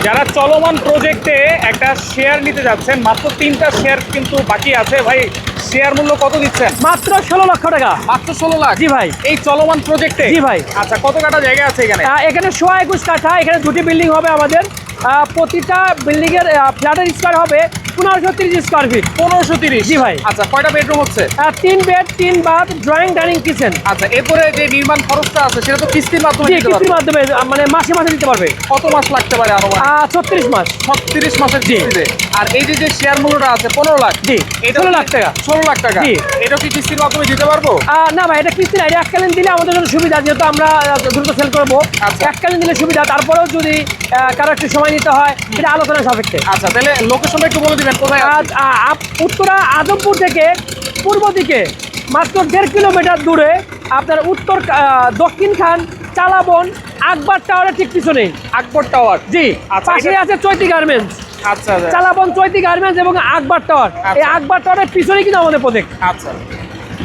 যারা চলমান প্রজেক্টে একটা শেয়ার নিতে যাচ্ছেন, মাত্র 3টা শেয়ার কিন্তু বাকি আছে ভাই। শেয়ার মূল্য কত দিচ্ছেন? মাত্র 16 লক্ষ টাকা। মাত্র 16 লাখ? জি ভাই। এই চলমান প্রজেক্টে? জি ভাই। আচ্ছা, কত কাঠা জায়গা আছে এখানে? এখানে 21 কাঠা। এখানে দুটি বিল্ডিং হবে আমাদের। প্রতিটা বিল্ডিং এর ফ্ল্যাটের স্কয়ার হবে 1530 স্কয়ার ফিট। 1530? জি ভাই। আচ্ছা, কয়টা বেডরুম হচ্ছে? 3 bed 3 bath, drawing dining kitchen. আচ্ছা, এরপরে যে নির্মাণ খরচটা আছে সেটা তো কিস্তির মাধ্যমে জি, দিতে কিস্তির পারবে? মাধ্যমে মানে মাসে মাসে দিতে পারবে। কত মাস লাগতে পারে আনুমানিক? 36 মাস। 36 মাসের কিস্তিতে। আর এই যে শেয়ার মূল্যটা আছে 15 লাখ? জি, এটা 16 লাখ টাকা। 16 লাখ টাকা? জি। এটা কি কিস্তির মাধ্যমে দিতে পারবো? না ভাই, এটা কিস্তি না, এটা এককালীন দিলে আমাদের জন্য সুবিধা, যেহেতু আমরা দ্রুত সেল করবো। আচ্ছা। এককালীন দিলে সুবিধা, তারপরেও যদি কারো একটু সময় নিতে হয় এটা আলোচনা সাপেক্ষে। আচ্ছা, তাহলে লোকেশনটা একটু বলে দিবেন কোথায় আছে? উত্তরা আজমপুর থেকে পূর্ব দিকে মাত্র 1.5 কিলোমিটার দূরে আপনার দক্ষিণ খান চালাবন আকবর টাওয়ারের ঠিক পিছনেই। আকবর টাওয়ার? জি। আচ্ছা, পাশে আছে চৈতি গার্মেন্টস। আচ্ছা চালাবন চৈতি গার্মেন্টস এবং আকবর টাওয়ার। এই আকবর টাওয়ারের পিছনেই কিন্তু আমাদের প্রজেক্ট। আচ্ছা।